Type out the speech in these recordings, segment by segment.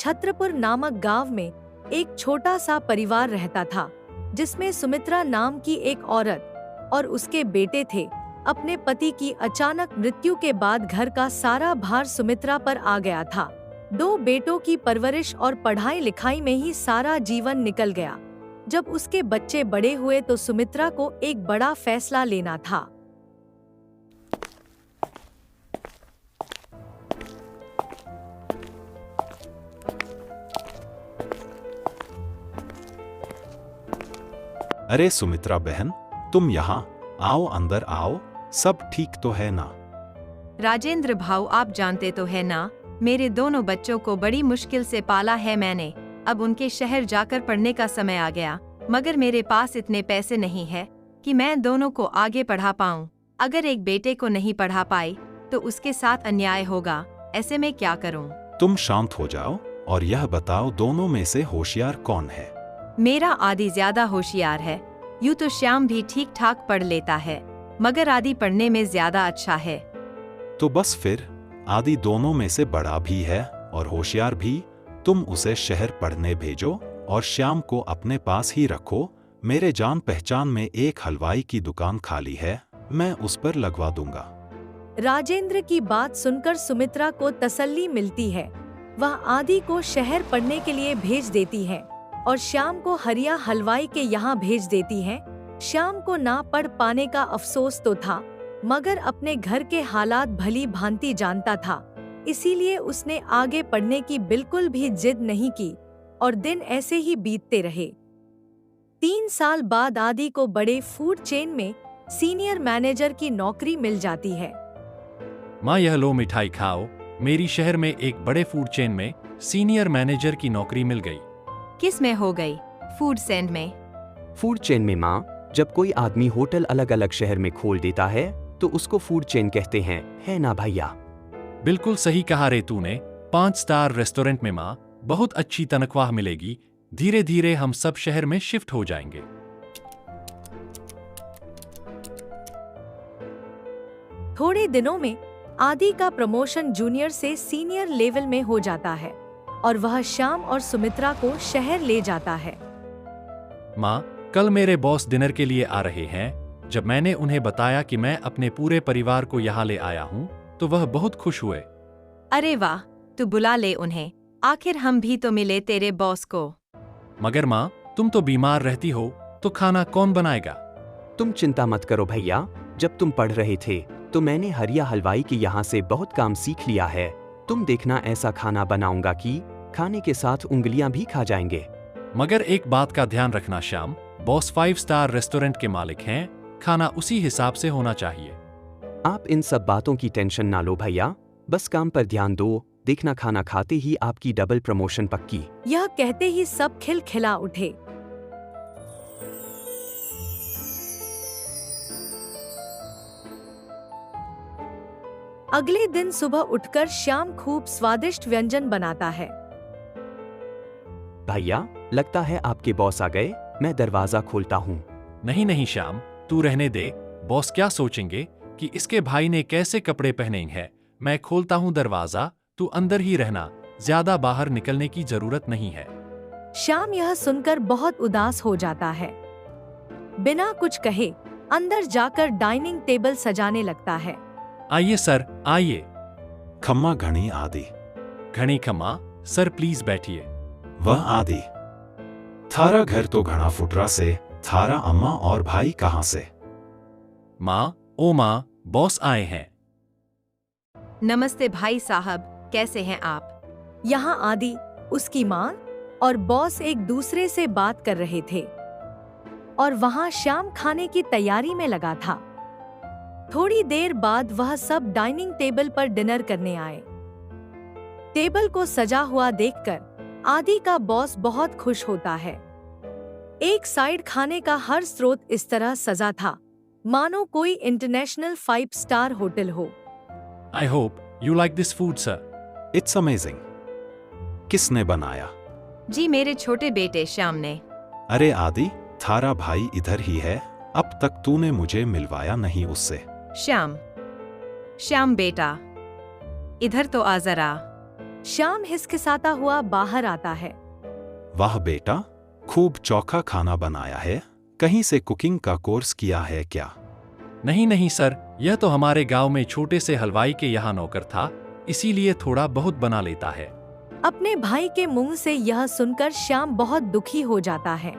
छत्रपुर नामक गांव में एक छोटा सा परिवार रहता था, जिसमें सुमित्रा नाम की एक औरत और उसके बेटे थे। अपने पति की अचानक मृत्यु के बाद घर का सारा भार सुमित्रा पर आ गया था। 2 बेटों की परवरिश और पढ़ाई लिखाई में ही सारा जीवन निकल गया। जब उसके बच्चे बड़े हुए तो सुमित्रा को एक बड़ा फैसला लेना था। अरे सुमित्रा बहन, तुम यहाँ आओ, अंदर आओ। सब ठीक तो है ना? राजेंद्र भाऊ, आप जानते तो है ना, मेरे दोनों बच्चों को बड़ी मुश्किल से पाला है मैंने। अब उनके शहर जाकर पढ़ने का समय आ गया, मगर मेरे पास इतने पैसे नहीं है कि मैं दोनों को आगे पढ़ा पाऊँ। अगर एक बेटे को नहीं पढ़ा पाई तो उसके साथ अन्याय होगा। ऐसे में क्या करूँ? तुम शांत हो जाओ और यह बताओ, दोनों में से होशियार कौन है? मेरा आदि ज्यादा होशियार है। यूँ तो श्याम भी ठीक ठाक पढ़ लेता है, मगर आदि पढ़ने में ज्यादा अच्छा है। तो बस फिर आदि दोनों में से बड़ा भी है और होशियार भी। तुम उसे शहर पढ़ने भेजो और श्याम को अपने पास ही रखो। मेरे जान पहचान में एक हलवाई की दुकान खाली है, मैं उस पर लगवा दूंगा। राजेंद्र की बात सुनकर सुमित्रा को तसल्ली मिलती है। वह आदि को शहर पढ़ने के लिए भेज देती है और श्याम को हरिया हलवाई के यहाँ भेज देती है। श्याम को ना पढ़ पाने का अफसोस तो था, मगर अपने घर के हालात भली भांति जानता था, इसीलिए उसने आगे पढ़ने की बिल्कुल भी जिद नहीं की और दिन ऐसे ही बीतते रहे। 3 साल बाद आदि को बड़े फूड चेन में सीनियर मैनेजर की नौकरी मिल जाती है। माँ, यह लो मिठाई खाओ। मेरी शहर में एक बड़े फूड चेन में सीनियर मैनेजर की नौकरी मिल गई। किस में हो गई? फूड सेंड में। फूड चेन में माँ, जब कोई आदमी होटल अलग अलग शहर में खोल देता है तो उसको फूड चेन कहते हैं, है ना भैया? बिल्कुल सही कहा रे तूने। 5 स्टार रेस्टोरेंट में माँ, बहुत अच्छी तनख्वाह मिलेगी। धीरे धीरे हम सब शहर में शिफ्ट हो जाएंगे। थोड़े दिनों में आदि का प्रमोशन जूनियर से सीनियर लेवल में हो जाता है और वह श्याम और सुमित्रा को शहर ले जाता है। माँ, कल मेरे बॉस डिनर के लिए आ रहे हैं। जब मैंने उन्हें बताया कि मैं अपने पूरे परिवार को यहाँ ले आया हूँ तो वह बहुत खुश हुए। अरे वाह, तू बुला ले उन्हें, आखिर हम भी तो मिले तेरे बॉस को। मगर माँ, तुम तो बीमार रहती हो, तो खाना कौन बनाएगा? तुम चिंता मत करो भैया, जब तुम पढ़ रहे थे तो मैंने हरिया हलवाई के यहाँ से बहुत काम सीख लिया है। तुम देखना, ऐसा खाना बनाऊंगा कि खाने के साथ उंगलियां भी खा जाएंगे। मगर एक बात का ध्यान रखना श्याम, बॉस 5 स्टार रेस्टोरेंट के मालिक हैं, खाना उसी हिसाब से होना चाहिए। आप इन सब बातों की टेंशन ना लो भैया, बस काम पर ध्यान दो। देखना, खाना खाते ही आपकी डबल प्रमोशन पक्की। यह कहते ही सब खिलखिला उठे। अगले दिन सुबह उठकर श्याम खूब स्वादिष्ट व्यंजन बनाता है। भैया, लगता है आपके बॉस आ गए, मैं दरवाजा खोलता हूँ। नहीं नहीं श्याम, तू रहने दे। बॉस क्या सोचेंगे कि इसके भाई ने कैसे कपड़े पहने हैं। मैं खोलता हूँ दरवाजा, तू अंदर ही रहना, ज्यादा बाहर निकलने की जरूरत नहीं है। श्याम यह सुनकर बहुत उदास हो जाता है। बिना कुछ कहे अंदर जाकर डाइनिंग टेबल सजाने लगता है। आइए सर, आइए। खम्मा घनी आदि। घनी खम्मा सर, प्लीज बैठिए। वह आदि, थारा घर तो घना फुटरा से, थारा अम्मा और भाई कहाँ से? माँ, ओ माँ, बॉस आए हैं। नमस्ते भाई साहब, कैसे हैं आप? यहाँ आदि, उसकी माँ और बॉस एक दूसरे से बात कर रहे थे और वहाँ श्याम खाने की तैयारी में लगा था। थोड़ी देर बाद वह सब डाइनिंग टेबल पर डिनर करने आए। टेबल को सजा हुआ देखकर आदि का बॉस बहुत खुश होता है। एक साइड खाने का हर स्रोत इस तरह सजा था मानो कोई इंटरनेशनल 5 स्टार होटल हो। I hope you like this food sir. It's amazing. किसने बनाया? जी, मेरे छोटे बेटे श्याम ने। अरे आदि, थारा भाई इधर ही है, अब तक तूने मुझे मिलवाया नहीं उससे। श्याम, श्याम बेटा, इधर तो आ जरा। श्याम हिसकिसाता हुआ बाहर आता है। वाह बेटा, खूब चोखा खाना बनाया है। कहीं से कुकिंग का कोर्स किया है क्या? नहीं नहीं सर, यह तो हमारे गांव में छोटे से हलवाई के यहाँ नौकर था, इसीलिए थोड़ा बहुत बना लेता है। अपने भाई के मुंह से यह सुनकर श्याम बहुत दुखी हो जाता है।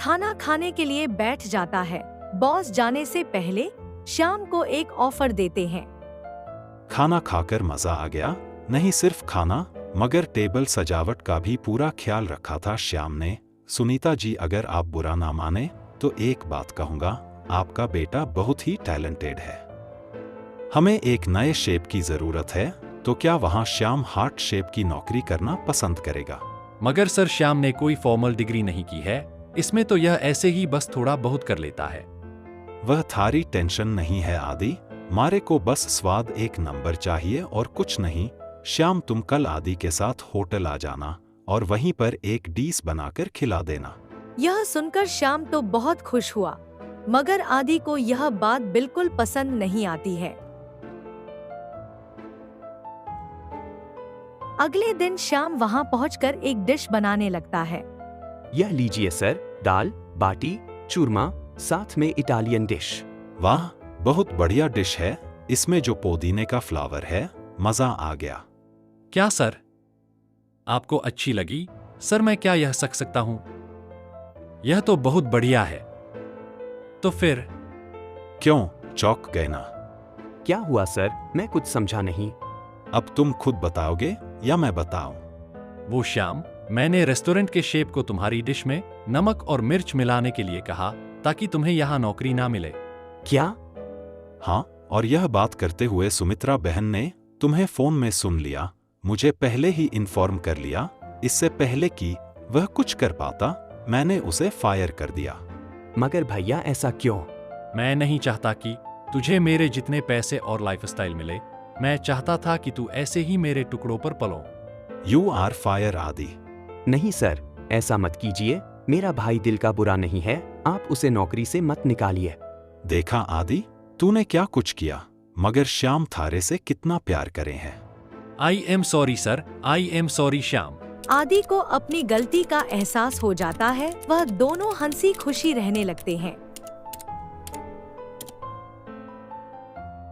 खाना खाने के लिए बैठ जाता है। बॉस जाने से पहले श्याम को एक ऑफर देते हैं। खाना खाकर मजा आ गया। नहीं सिर्फ खाना मगर टेबल सजावट का भी पूरा ख्याल रखा था श्याम ने। सुनीता जी, अगर आप बुरा ना माने तो एक बात कहूंगा, आपका बेटा बहुत ही टैलेंटेड है। हमें एक नए शेप की जरूरत है, तो क्या वहाँ श्याम हार्ट शेप की नौकरी करना पसंद करेगा? मगर सर, श्याम ने कोई फॉर्मल डिग्री नहीं की है, इसमें तो यह ऐसे ही बस थोड़ा बहुत कर लेता है। वह थारी टेंशन नहीं है आदि, मारे को बस स्वाद एक नंबर चाहिए और कुछ नहीं। श्याम, तुम कल आदि के साथ होटल आ जाना और वहीं पर एक डिश बनाकर खिला देना। यह सुनकर श्याम तो बहुत खुश हुआ, मगर आदि को यह बात बिल्कुल पसंद नहीं आती है। अगले दिन श्याम वहां पहुंचकर एक डिश बनाने लगता है। यह लीजिए सर, दाल बाटी चूरमा, साथ में इटालियन डिश। वाह, बहुत बढ़िया डिश है। इसमें जो पुदीने का फ्लावर है, मजा आ गया। क्या सर, आपको अच्छी लगी? सर, मैं क्या यह सकता हूँ? यह तो बहुत बढ़िया है। तो फिर क्यों चौंक गए ना? क्या हुआ सर, मैं कुछ समझा नहीं। अब तुम खुद बताओगे या मैं बताऊं? वो श्याम, मैंने रेस्टोरेंट के शेफ को तुम्हारी डिश में नमक और मिर्च मिलाने के लिए कहा ताकि तुम्हें यहाँ नौकरी ना मिले। क्या? हाँ, और यह बात करते हुए सुमित्रा बहन ने तुम्हें फोन में सुन लिया। मुझे पहले ही इन्फॉर्म कर लिया, इससे पहले कि वह कुछ कर पाता मैंने उसे फायर कर दिया। मगर भैया ऐसा क्यों? मैं नहीं चाहता कि तुझे मेरे जितने पैसे और लाइफस्टाइल मिले। मैं चाहता था कि तू ऐसे ही मेरे टुकड़ों पर पलो। यू आर फायर आदि। नहीं सर, ऐसा मत कीजिए। मेरा भाई दिल का बुरा नहीं है, आप उसे नौकरी से मत निकालिए। देखा आदि, तूने क्या कुछ किया, मगर श्याम थारे से कितना प्यार करे हैं। I am sorry sir, I am sorry Shyam. आदि को अपनी गलती का एहसास हो जाता है। वह दोनों हंसी खुशी रहने लगते हैं।